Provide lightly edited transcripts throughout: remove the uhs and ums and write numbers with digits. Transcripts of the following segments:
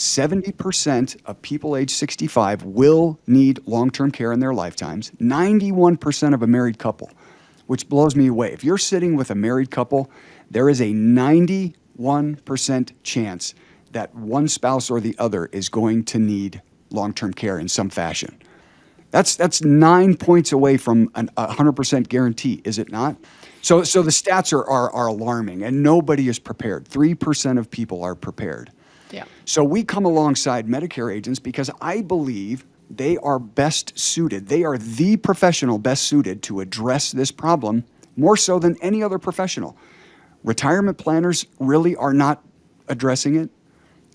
70% of people age 65 will need long-term care in their lifetimes. 91% of a married couple, which blows me away. If you're sitting with a married couple, there is a 91% chance that one spouse or the other is going to need long-term care in some fashion. That's 9 points away from a 100% guarantee, is it not? So the stats are alarming, and nobody is prepared. 3% of people are prepared. Yeah. So we come alongside Medicare agents because I believe they are best suited. They are the professional best suited to address this problem more so than any other professional. Retirement planners really are not addressing it.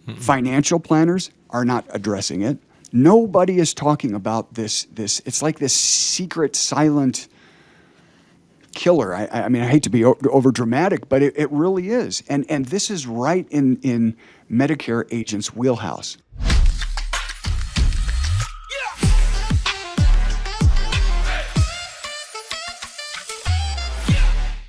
Mm-mm. Financial planners are not addressing it. Nobody is talking about this. It's like this secret, silent killer. I mean, I hate to be over dramatic, but it really is. And this is right in Medicare agents' wheelhouse.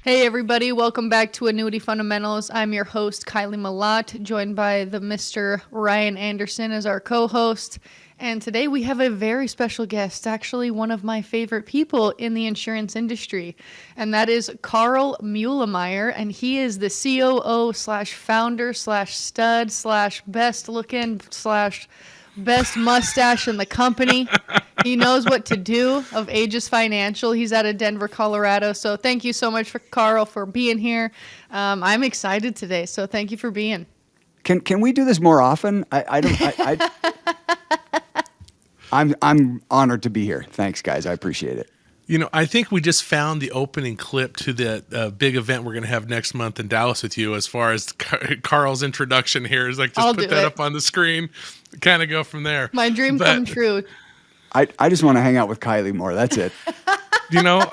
Hey everybody, welcome back to Annuity Fundamentals. I'm your host, Kylie Malat, joined by the Mr. Ryan Anderson as our co-host. And today we have a very special guest, actually one of my favorite people in the insurance industry. And that is Carl Muehlemeyer. And he is the COO / founder / stud / best looking / best mustache in the company. He knows what to do of Aegis Financial. He's out of Denver, Colorado. So thank you so much, Carl, for being here. I'm excited today. So thank you for being. Can we do this more often? I'm honored to be here. Thanks, guys. I appreciate it. You know, I think we just found the opening clip to the big event we're going to have next month in Dallas with you. As far as Carl's introduction here is, like, just put that up on the screen, kind of go from there. My dream come true. I just want to hang out with Kylie more. That's it. You know,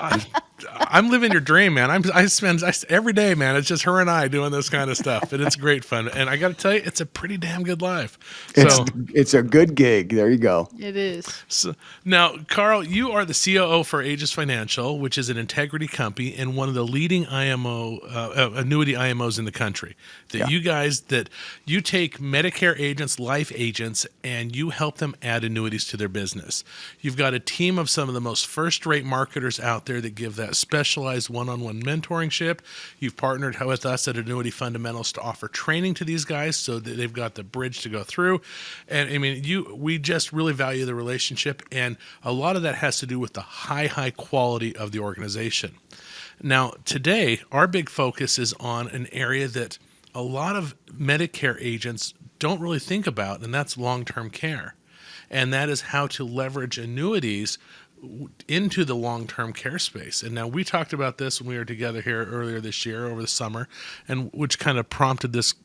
I'm living your dream, man. I spend every day, man. It's just her and I doing this kind of stuff, and it's great fun. And I got to tell you, it's a pretty damn good life. It's a good gig. There you go. It is. So, now, Carl, you are the COO for Aegis Financial, which is an integrity company and one of the leading IMO annuity IMOs in the country. That you take Medicare agents, life agents, and you help them add annuities to their business. You've got a team of some of the most first-rate marketers out there that give that specialized one-on-one mentoringship. You've partnered with us at Annuity Fundamentals to offer training to these guys so that they've got the bridge to go through. And I mean, we just really value the relationship, and a lot of that has to do with the high quality of the organization. Now, today, our big focus is on an area that a lot of Medicare agents don't really think about, and that's long-term care. And that is how to leverage annuities into the long-term care space. And now we talked about this when we were together here earlier this year over the summer, and which kind of prompted this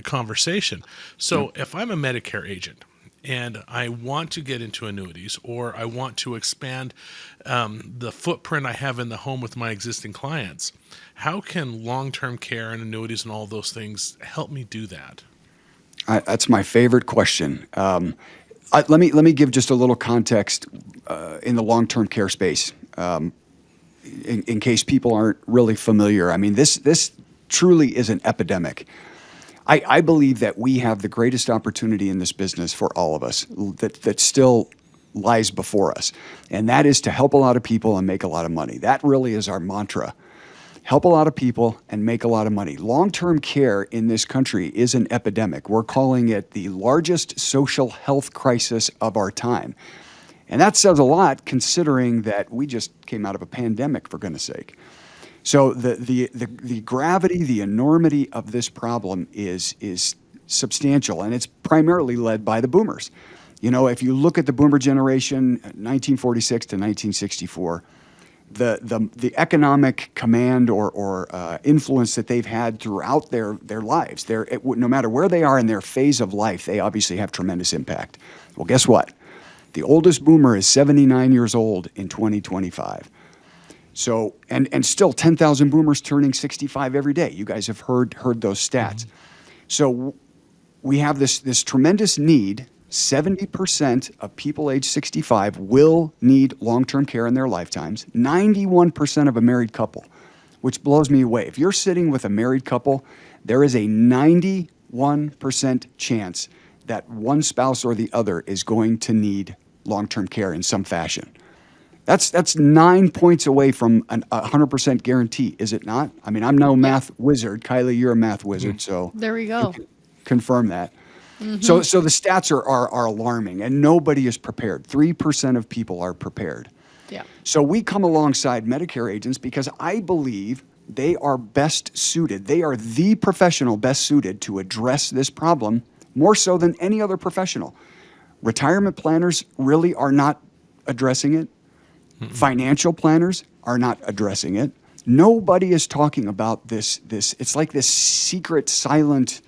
conversation. So if I'm a Medicare agent and I want to get into annuities, or I want to expand the footprint I have in the home with my existing clients, how can long-term care and annuities and all those things help me do that? That's my favorite question. Let me give just a little context in the long-term care space, in case people aren't really familiar. I mean, this truly is an epidemic. I believe that we have the greatest opportunity in this business for all of us that still lies before us, and that is to help a lot of people and make a lot of money. That really is our mantra. Help a lot of people and make a lot of money. Long-term care in this country is an epidemic. We're calling it the largest social health crisis of our time. And that says a lot, considering that we just came out of a pandemic, for goodness sake. So the gravity, the enormity of this problem is substantial, and it's primarily led by the boomers. You know, if you look at the boomer generation, 1946 to 1964, the economic command or influence that they've had throughout their lives, no matter where they are in their phase of life, they obviously have tremendous impact. Well, guess what? The oldest boomer is 79 years old in 2025. So, and still 10,000 boomers turning 65 every day. You guys have heard those stats. Mm-hmm. So we have this tremendous need. 70% of people age 65 will need long-term care in their lifetimes. 91% of a married couple, which blows me away. If you're sitting with a married couple, there is a 91% chance that one spouse or the other is going to need long-term care in some fashion. That's 9 points away from a 100% guarantee, is it not? I mean, I'm no math wizard. Kylie, you're a math wizard, so There we go. you can confirm that. So the stats are alarming, and nobody is prepared. 3% of people are prepared. Yeah. So we come alongside Medicare agents because I believe they are best suited. They are the professional best suited to address this problem more so than any other professional. Retirement planners really are not addressing it. Financial planners are not addressing it. Nobody is talking about this. It's like this secret, silent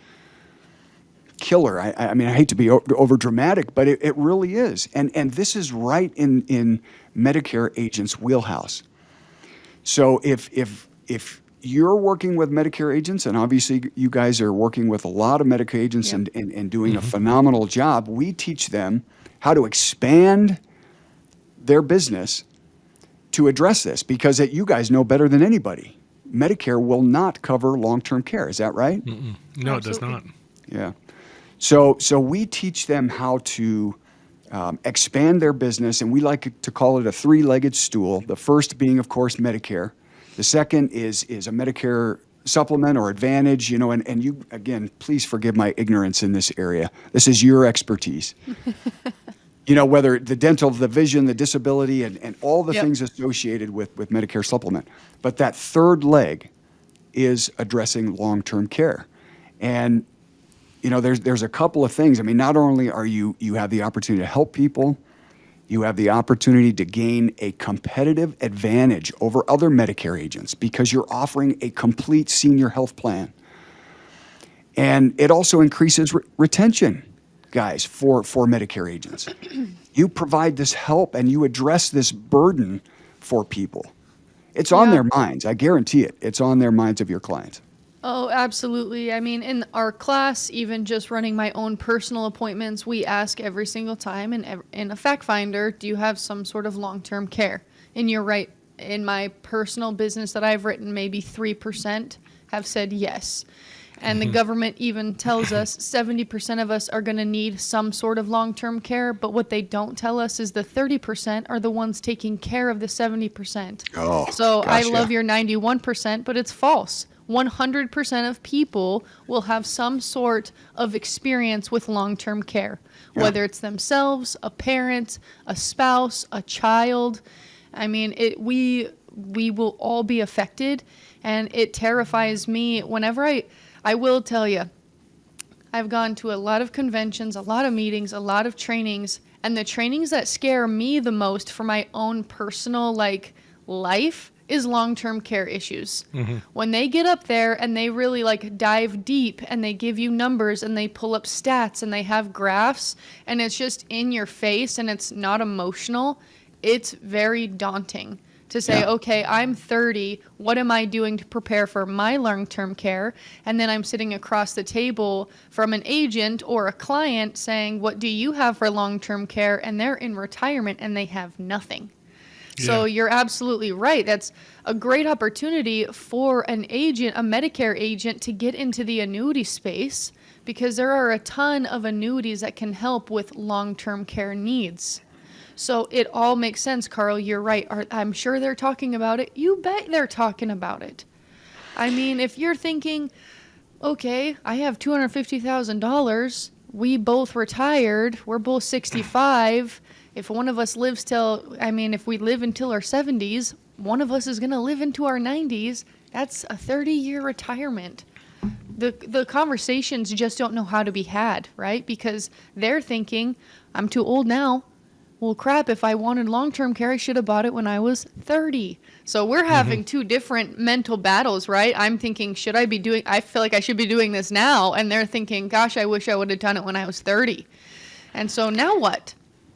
killer. I mean, I hate to be over dramatic, but it really is. And this is right in Medicare agents' wheelhouse. So if you're working with Medicare agents, and obviously you guys are working with a lot of Medicare agents and doing a phenomenal job, we teach them how to expand their business to address this, because you guys know better than anybody. Medicare will not cover long-term care. Is that right? No, it does not. Yeah. So we teach them how to expand their business, and we like to call it a three-legged stool. The first being, of course, Medicare. The second is a Medicare supplement or advantage, and you, again, please forgive my ignorance in this area. This is your expertise. Whether the dental, the vision, the disability, and all the things associated with Medicare supplement. But that third leg is addressing long-term care. And, there's a couple of things. I mean, not only are you have the opportunity to help people, you have the opportunity to gain a competitive advantage over other Medicare agents because you're offering a complete senior health plan. And it also increases retention, guys, for Medicare agents. You provide this help and you address this burden for people. It's on their minds. I guarantee it. It's on their minds of your clients. Oh, absolutely. I mean, in our class, even just running my own personal appointments, we ask every single time in a fact finder, do you have some sort of long-term care? And you're right. In my personal business that I've written, maybe 3% have said yes. And the government even tells us 70% of us are going to need some sort of long-term care. But what they don't tell us is the 30% are the ones taking care of the 70%. Oh, so gosh, I love your 91%, but it's false. 100% of people will have some sort of experience with long-term care, whether it's themselves, a parent, a spouse, a child. I mean, we will all be affected, and it terrifies me whenever I will tell you, I've gone to a lot of conventions, a lot of meetings, a lot of trainings, and the trainings that scare me the most for my own personal life is long-term care issues. When they get up there and they really dive deep and they give you numbers and they pull up stats and they have graphs and it's just in your face and it's not emotional, it's very daunting to say, okay, I'm 30. What am I doing to prepare for my long-term care? And then I'm sitting across the table from an agent or a client saying, what do you have for long-term care? And they're in retirement and they have nothing. So you're absolutely right. That's a great opportunity for an agent, a Medicare agent, to get into the annuity space because there are a ton of annuities that can help with long-term care needs. So it all makes sense, Carl. You're right. I'm sure they're talking about it. You bet they're talking about it. I mean, if you're thinking, okay, I have $250,000. We both retired. We're both 65. If one of us lives if we live until our 70s, one of us is going to live into our 90s. That's a 30-year retirement. The conversations just don't know how to be had, right? Because they're thinking, I'm too old now. Well, crap, if I wanted long-term care, I should have bought it when I was 30. So we're having two different mental battles, right? I'm thinking, I feel like I should be doing this now. And they're thinking, gosh, I wish I would have done it when I was 30. And so now what?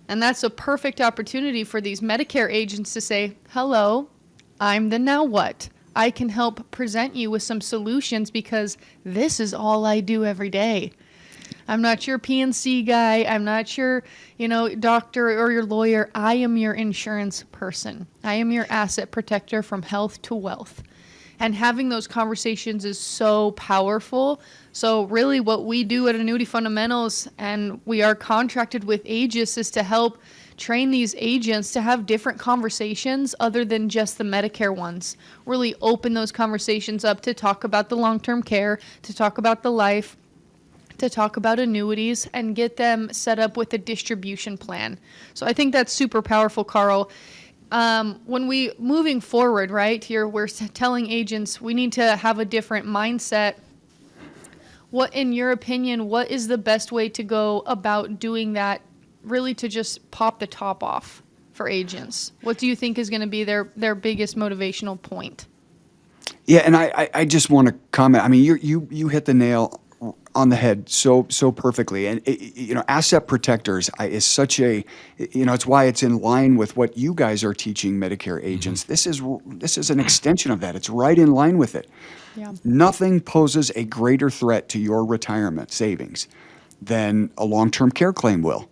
And that's a perfect opportunity for these Medicare agents to say, hello, I'm the now what? I can help present you with some solutions because this is all I do every day. I'm not your PNC guy. I'm not your, doctor or your lawyer. I am your insurance person. I am your asset protector from health to wealth. And having those conversations is so powerful. So really what we do at Annuity Fundamentals, and we are contracted with Aegis, is to help train these agents to have different conversations other than just the Medicare ones. Really open those conversations up to talk about the long-term care, to talk about the life, to talk about annuities, and get them set up with a distribution plan. So I think that's super powerful, Carl. When we moving forward, right here, we're telling agents we need to have a different mindset. What, in your opinion, what is the best way to go about doing that, really to just pop the top off for agents? What do you think is going to be their biggest motivational point? Yeah, and I just want to comment. I mean, you hit the nail on the head so perfectly. And asset protectors is such a, it's why it's in line with what you guys are teaching Medicare agents. Mm-hmm. This is an extension of that. It's right in line with it. Yeah. Nothing poses a greater threat to your retirement savings than a long-term care claim will.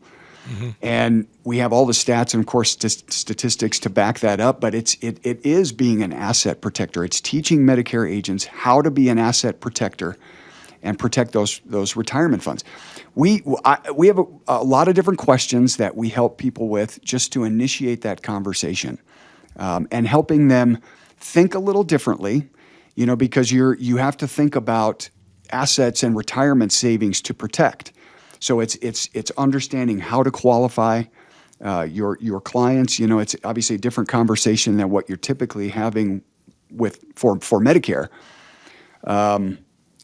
Mm-hmm. And we have all the stats and, of course, statistics to back that up. But it is being an asset protector. It's teaching Medicare agents how to be an asset protector and protect those retirement funds. We have a lot of different questions that we help people with just to initiate that conversation, and helping them think a little differently, because you have to think about assets and retirement savings to protect. So it's understanding how to qualify your clients. It's obviously a different conversation than what you're typically having for Medicare.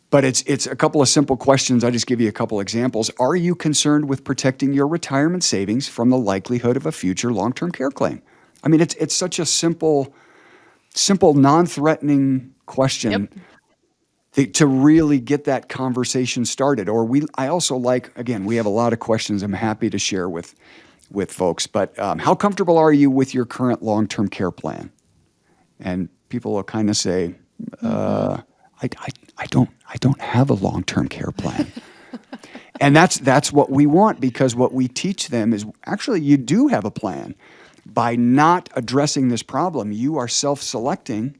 But it's a couple of simple questions. I just give you a couple examples. Are you concerned with protecting your retirement savings from the likelihood of a future long-term care claim? I mean, it's such a simple, non-threatening question. Yep. To really get that conversation started. I also again, we have a lot of questions I'm happy to share with folks. But how comfortable are you with your current long-term care plan? And people will kind of say, I don't have a long-term care plan. And that's what we want, because what we teach them is actually you do have a plan. By not addressing this problem, you are self-selecting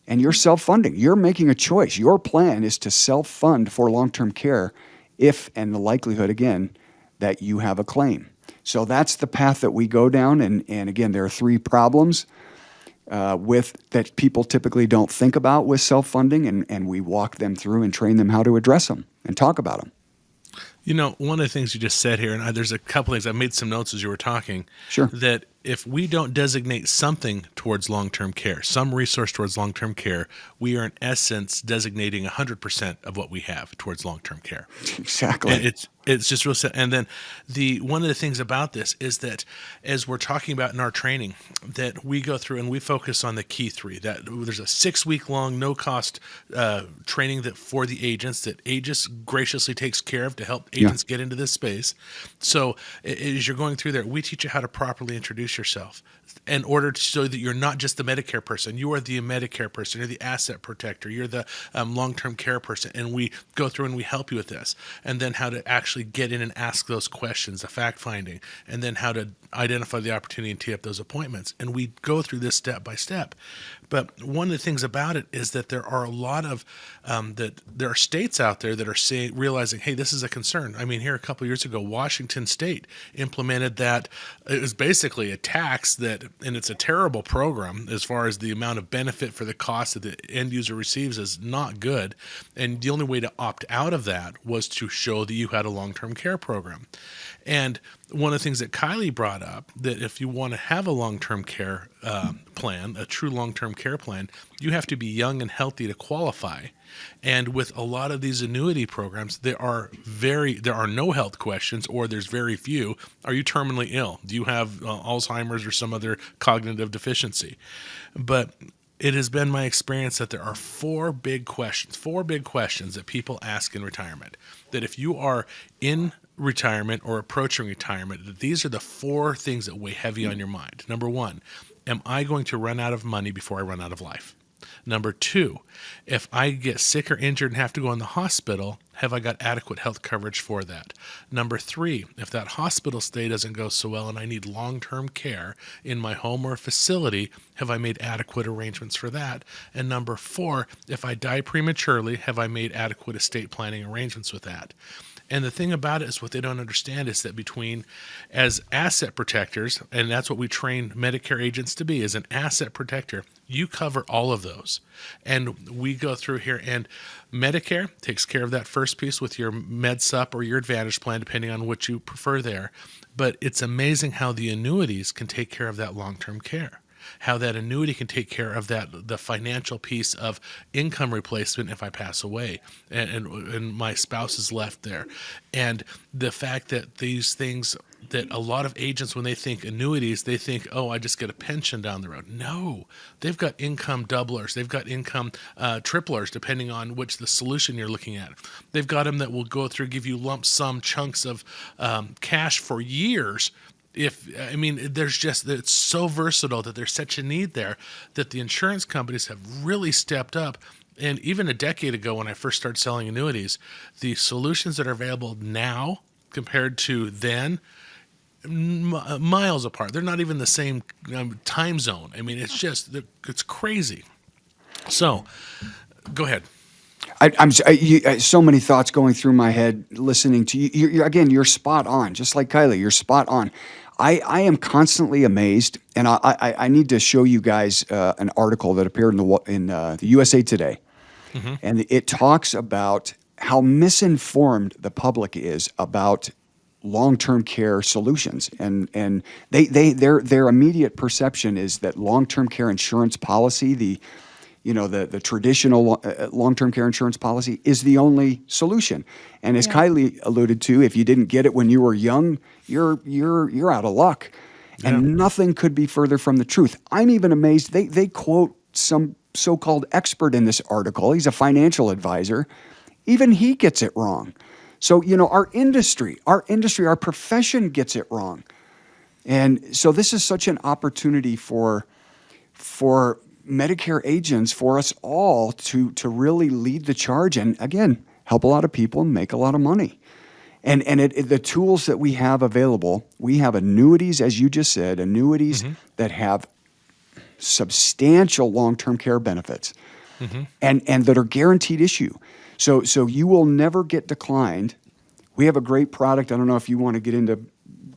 and you're self-funding. You're making a choice. Your plan is to self-fund for long-term care if, and the likelihood, again, that you have a claim. So that's the path that we go down. And again, there are 3 problems that people typically don't think about with self-funding, and we walk them through and train them how to address them and talk about them. One of the things you just said here, and there's a couple things, I made some notes as you were talking. Sure. That if we don't designate something towards long-term care, some resource towards long-term care, we are in essence designating 100% of what we have towards long-term care. Exactly. And it's just real simple. And then one of the things about this is that, as we're talking about in our training, that we go through and we focus on the key 3. That there's a 6-week-long, no-cost training that for the agents that Aegis graciously takes care of to help agents get into this space. So as you're going through there, we teach you how to properly introduce yourself in order to show that you're not just the Medicare person. You are the Medicare person. You're the asset protector. You're the long-term care person. And we go through and we help you with this. And then how to actually get in and ask those questions, the fact-finding, and then how to identify the opportunity and tee up those appointments. And we go through this step by step. But one of the things about it is that there are a lot of there are states out there that are realizing, hey, this is a concern. I mean, here a couple of years ago, Washington State implemented that. It was basically a tax that, and it's a terrible program as far as the amount of benefit for the cost that the end user receives is not good. And the only way to opt out of that was to show that you had a long-term care program. And one of the things that Kylie brought up, that if you want to have a long-term care plan, a true long-term care plan, you have to be young and healthy to qualify. And with a lot of these annuity programs, there are no health questions, or there's very few. Are you terminally ill? Do you have Alzheimer's or some other cognitive deficiency? But it has been my experience that there are 4 big questions that people ask in retirement. That if you are in retirement or approaching retirement, that these are the 4 things that weigh heavy on your mind. Number 1, am I going to run out of money before I run out of life? Number 2, if I get sick or injured and have to go in the hospital, have I got adequate health coverage for that? Number 3, if that hospital stay doesn't go so well and I need long-term care in my home or facility, have I made adequate arrangements for that? And number 4, if I die prematurely, have I made adequate estate planning arrangements with that? And the thing about it is what they don't understand is that between as asset protectors, and that's what we train Medicare agents to be, as an asset protector, you cover all of those. And we go through here, and Medicare takes care of that first piece with your MedSup or your Advantage plan, depending on what you prefer there. But it's amazing how the annuities can take care of that long-term care. How that annuity can take care of the financial piece of income replacement if I pass away and my spouse is left there. And the fact that these things that a lot of agents, when they think annuities, they think, oh, I just get a pension down the road. No, they've got income doublers. They've got income triplers, depending on which the solution you're looking at. They've got them that will go through, give you lump sum chunks of cash for years. It's so versatile that there's such a need there that the insurance companies have really stepped up. And even a decade ago, when I first started selling annuities, the solutions that are available now compared to then, miles apart. They're not even the same time zone. I mean, it's crazy. So, go ahead. So many thoughts going through my head listening to you. You're spot on. Just like Kylie, you're spot on. I am constantly amazed, and I need to show you guys an article that appeared in the USA Today, and it talks about how misinformed the public is about long-term care solutions, and their immediate perception is that long-term care insurance policy, the traditional long-term care insurance policy, is the only solution. And as Kylie alluded to, if you didn't get it when you were young, you're out of luck. Yeah. And nothing could be further from the truth. I'm even amazed. They quote some so-called expert in this article. He's a financial advisor. Even he gets it wrong. So, our industry, our profession gets it wrong. And so this is such an opportunity for Medicare agents, for us all to really lead the charge and, again, help a lot of people and make a lot of money. And the tools that we have available, we have annuities, as you just said, annuities that have substantial long-term care benefits and that are guaranteed issue. So you will never get declined. We have a great product. I don't know if you want to get into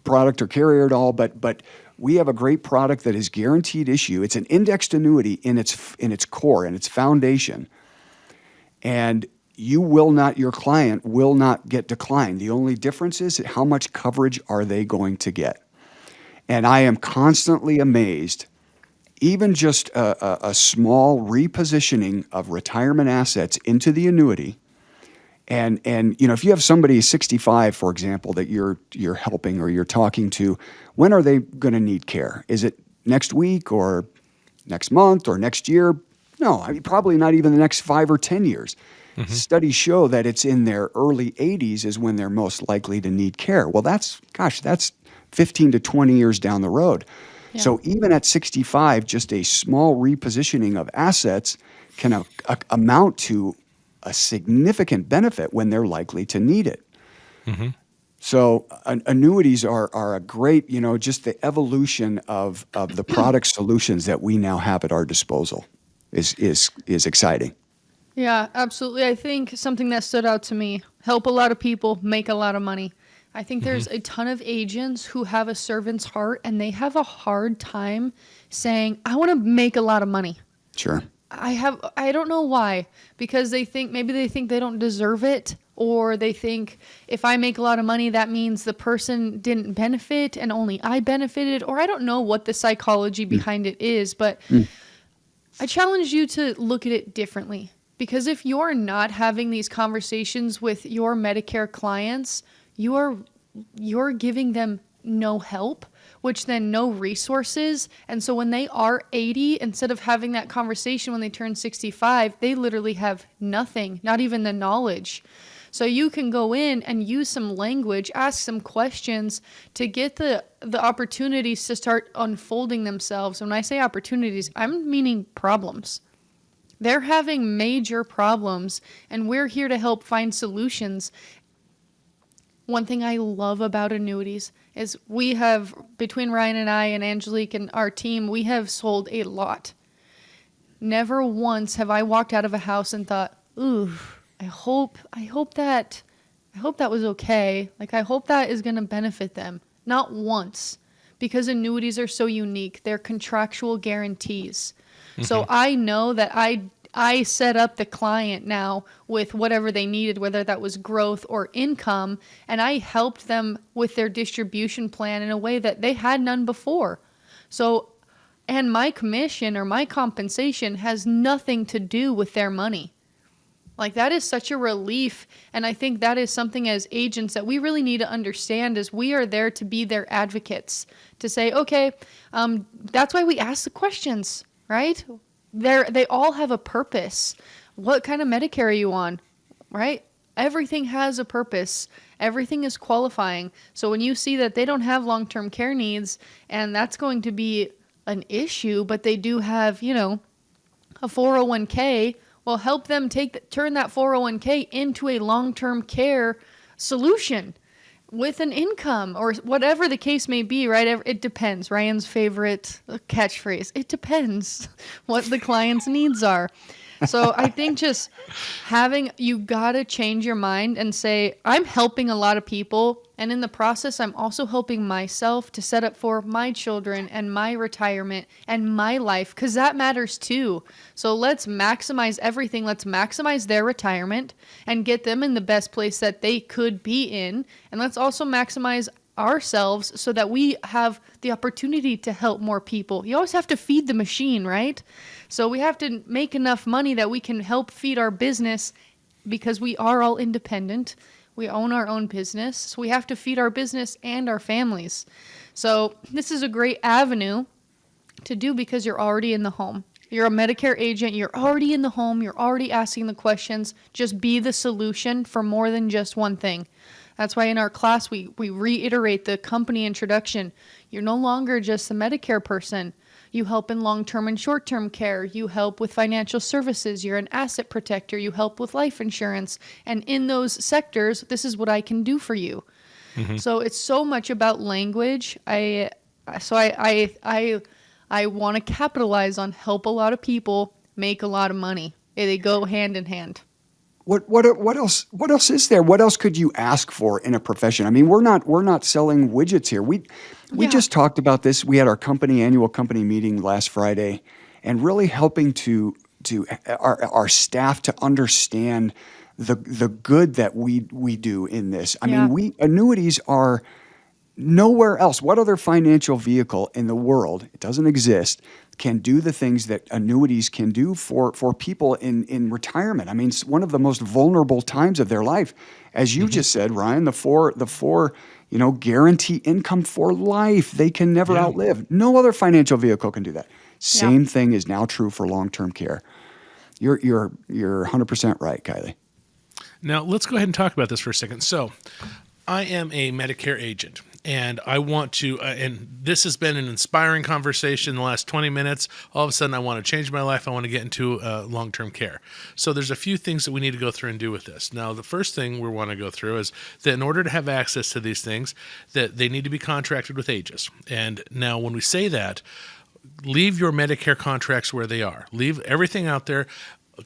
product or carrier at all, but we have a great product that is guaranteed issue. It's an indexed annuity in its core, in its foundation. And your client will not get declined. The only difference is how much coverage are they going to get. And I am constantly amazed, even just a small repositioning of retirement assets into the annuity. And if you have somebody 65, for example, that you're helping or you're talking to, when are they going to need care? Is it next week or next month or next year? No, probably not even the next 5 or 10 years. Studies show that it's in their early 80s is when they're most likely to need care. Well, that's 15 to 20 years down the road. Yeah. So even at 65, just a small repositioning of assets can amount to a significant benefit when they're likely to need it. So annuities are a great, just the evolution of the product solutions that we now have at our disposal is exciting. Yeah, absolutely. I think something that stood out to me, help a lot of people, make a lot of money. I think there's a ton of agents who have a servant's heart and they have a hard time saying, I want to make a lot of money. Sure. I don't know why, because maybe they think they don't deserve it, or they think if I make a lot of money, that means the person didn't benefit and only I benefited, or I don't know what the psychology behind it is, but I challenge you to look at it differently, because if you're not having these conversations with your Medicare clients, you're giving them no help, which then no resources. And so when they are 80, instead of having that conversation when they turn 65, they literally have nothing, not even the knowledge. So you can go in and use some language, ask some questions to get the opportunities to start unfolding themselves. When I say opportunities, I'm meaning problems. They're having major problems, and we're here to help find solutions. One thing I love about annuities is we have, between Ryan and I and Angelique and our team, we have sold a lot. Never once have I walked out of a house and thought, ooh, I hope that was okay. Like, I hope that is going to benefit them. Not once, because annuities are so unique. They're contractual guarantees. So I know that I set up the client now with whatever they needed, whether that was growth or income, and I helped them with their distribution plan in a way that they had none before. So, and my commission or my compensation has nothing to do with their money. Like, that is such a relief, and I think that is something as agents that we really need to understand, is we are there to be their advocates, to say, okay, that's why we ask the questions, right? They all have a purpose. What kind of Medicare are you on, right? Everything has a purpose. Everything is qualifying. So when you see that they don't have long-term care needs, and that's going to be an issue, but they do have, a 401k, well, help them turn that 401k into a long-term care solution with an income or whatever the case may be, right? It depends. Ryan's favorite catchphrase. It depends what the client's needs are. So I think just you gotta change your mind and say, I'm helping a lot of people. And in the process, I'm also helping myself to set up for my children and my retirement and my life, because that matters too. So let's maximize everything. Let's maximize their retirement and get them in the best place that they could be in. And let's also maximize ourselves so that we have the opportunity to help more people. You always have to feed the machine, right? So we have to make enough money that we can help feed our business, because we are all independent. We own our own business. So we have to feed our business and our families. So this is a great avenue to do, because you're already in the home. You're a Medicare agent. You're already in the home. You're already asking the questions. Just be the solution for more than just one thing. That's why in our class, we reiterate the company introduction. You're no longer just the Medicare person. You help in long-term and short-term care. You help with financial services. You're an asset protector. You help with life insurance. And in those sectors, this is what I can do for you. Mm-hmm. So it's so much about language. I want to capitalize on help a lot of people make a lot of money. They go hand in hand. What else is there? What else could you ask for in a profession? I mean, we're not selling widgets here. We just talked about this. We had our annual company meeting last Friday, and really helping to our staff to understand the good that we do in this. I mean, annuities are nowhere else. What other financial vehicle in the world, it doesn't exist, can do the things that annuities can do for people in retirement? I mean, it's one of the most vulnerable times of their life. As you just said, Ryan, the four guarantee income for life. They can never outlive. No other financial vehicle can do that. Same thing is now true for long-term care. You're 100% right, Kylie. Now, let's go ahead and talk about this for a second. So, I am a Medicare agent, and I want to, and this has been an inspiring conversation in the last 20 minutes. All of a sudden, I want to change my life. I want to get into long-term care. So there's a few things that we need to go through and do with this. Now, the first thing we want to go through is that in order to have access to these things, that they need to be contracted with Aegis. And now when we say that, leave your Medicare contracts where they are. Leave everything out there.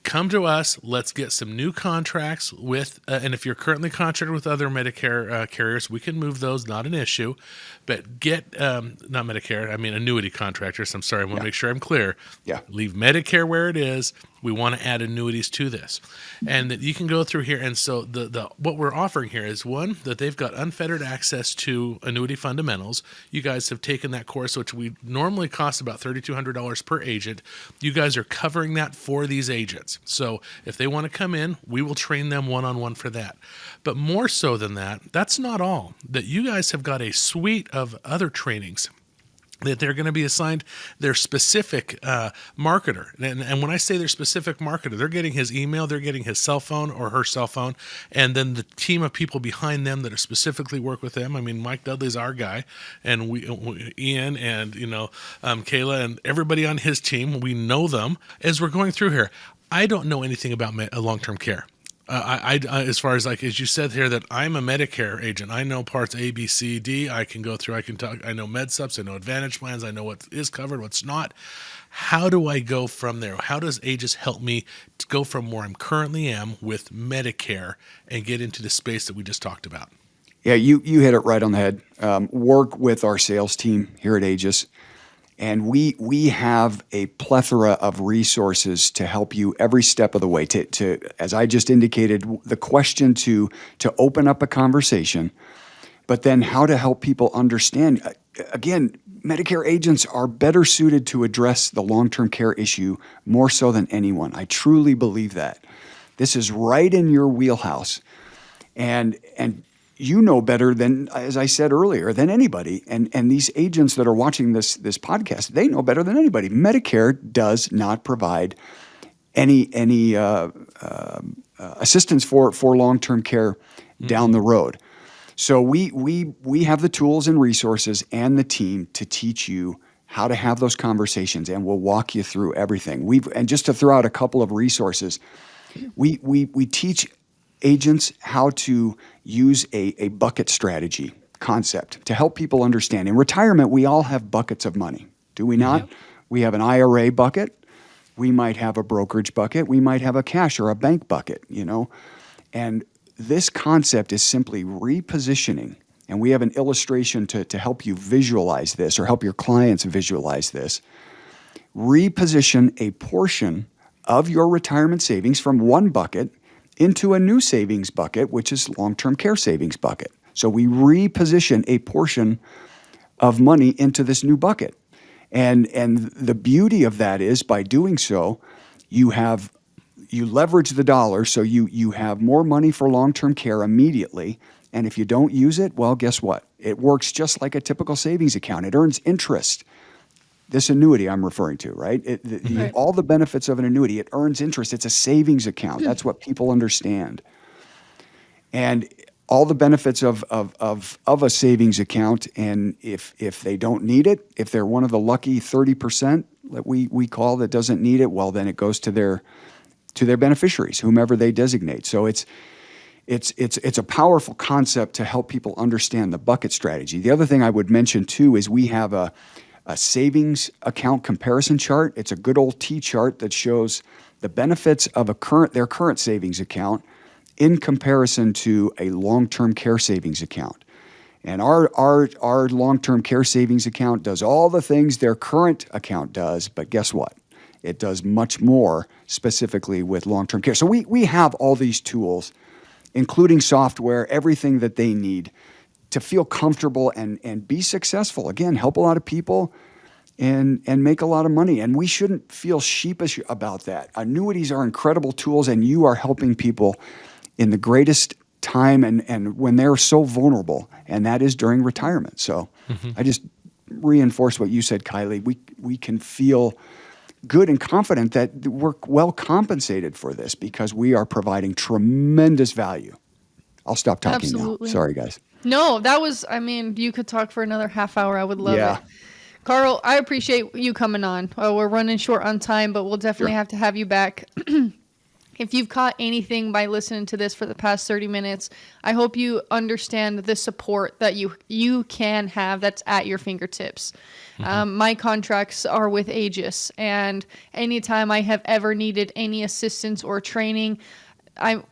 Come to us. Let's get some new contracts with, and if you're currently contracted with other Medicare carriers, we can move those, not an issue. But get, not Medicare, I mean annuity contractors. I'm sorry, I want to make sure I'm clear. Yeah. Leave Medicare where it is. We want to add annuities to this. And that you can go through here. And so the what we're offering here is, one, that they've got unfettered access to Annuity Fundamentals. You guys have taken that course, which we normally cost about $3,200 per agent. You guys are covering that for these agents. So if they want to come in, we will train them one-on-one for that. But more so than that, that's not all. That you guys have got a suite of other trainings that they're going to be assigned their specific marketer. And when I say their specific marketer, they're getting his email, they're getting his cell phone or her cell phone, and then the team of people behind them that are specifically work with them. I mean, Mike Dudley's our guy, and Ian and Kayla and everybody on his team, we know them. As we're going through here, I don't know anything about long-term care. As far as as you said here, that I'm a Medicare agent. I know parts A, B, C, D. I can go through. I can talk. I know med subs. I know Advantage plans. I know what is covered, what's not. How do I go from there? How does Aegis help me to go from where I'm currently am with Medicare and get into the space that we just talked about? Yeah, you hit it right on the head. Work with our sales team here at Aegis, and we have a plethora of resources to help you every step of the way. To as I just indicated, the question to open up a conversation, but then how to help people understand. Again, Medicare agents are better suited to address the long-term care issue more so than anyone. I truly believe that. This is right in your wheelhouse, and you know better than, as I said earlier, than anybody. And these agents that are watching this podcast, they know better than anybody. Medicare does not provide any assistance for long-term care down the road. So we have the tools and resources and the team to teach you how to have those conversations, and we'll walk you through everything. And just to throw out a couple of resources, we teach agents how to use a bucket strategy concept to help people understand. In retirement, we all have buckets of money, do we not? Yep. We have an IRA bucket. We might have a brokerage bucket. We might have a cash or a bank bucket, And this concept is simply repositioning, and we have an illustration to help you visualize this or help your clients visualize this. Reposition a portion of your retirement savings from one bucket into a new savings bucket, which is long-term care savings bucket. So we reposition a portion of money into this new bucket. And the beauty of that is, by doing so, you leverage the dollar, so you have more money for long-term care immediately. And if you don't use it, well, guess what? It works just like a typical savings account. It earns interest. This annuity I'm referring to, right? Right. All the benefits of an annuity, it earns interest. It's a savings account. That's what people understand. And all the benefits of a savings account, and if they don't need it, if they're one of the lucky 30% that we call that doesn't need it, well, then it goes to their beneficiaries, whomever they designate. So it's a powerful concept to help people understand the bucket strategy. The other thing I would mention too is we have a savings account comparison chart. It's a good old T-chart that shows the benefits of their current savings account in comparison to a long-term care savings account. And our long-term care savings account does all the things their current account does, but guess what? It does much more specifically with long-term care. So we have all these tools, including software, everything that they need to feel comfortable and be successful. Again, help a lot of people and make a lot of money. And we shouldn't feel sheepish about that. Annuities are incredible tools, and you are helping people in the greatest time and when they're so vulnerable, and that is during retirement. So I just reinforce what you said, Kylie. We can feel good and confident that we're well compensated for this because we are providing tremendous value. I'll stop talking Absolutely. now. Sorry, guys. No, you could talk for another half hour. I would love it. Carl, I appreciate you coming on. We're running short on time, but we'll definitely have to have you back. If you've caught anything by listening to this for the past 30 minutes, I hope you understand the support that you can have that's at your fingertips. My contracts are with Aegis, and anytime I have ever needed any assistance or training, and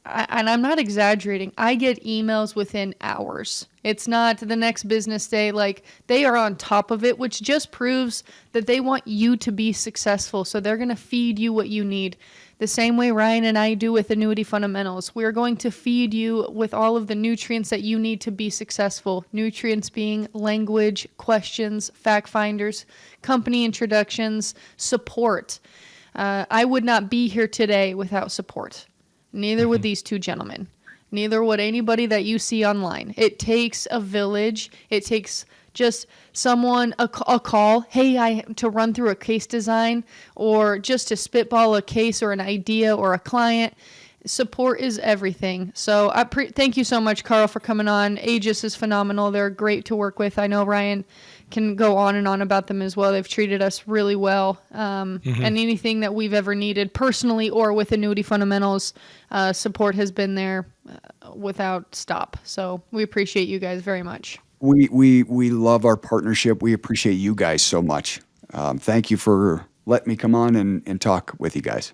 I'm not exaggerating, I get emails within hours. It's not the next business day. Like, they are on top of it, which just proves that they want you to be successful. So they're going to feed you what you need. The same way Ryan and I do with Annuity Fundamentals. We're going to feed you with all of the nutrients that you need to be successful. Nutrients being language, questions, fact finders, company introductions, support. I would not be here today without support. Neither would these two gentlemen. Neither would anybody that you see online. It takes a village. It takes just someone, a call, hey, to run through a case design, or just to spitball a case or an idea or a client. support is everything. So thank you so much, Carl, for coming on. Aegis is phenomenal. They're great to work with. I know Ryan can go on and on about them as well. They've treated us really well. And anything that we've ever needed personally or with Annuity Fundamentals, support has been there without stop. So we appreciate you guys very much. We love our partnership. We appreciate you guys so much. Thank you for letting me come on and talk with you guys.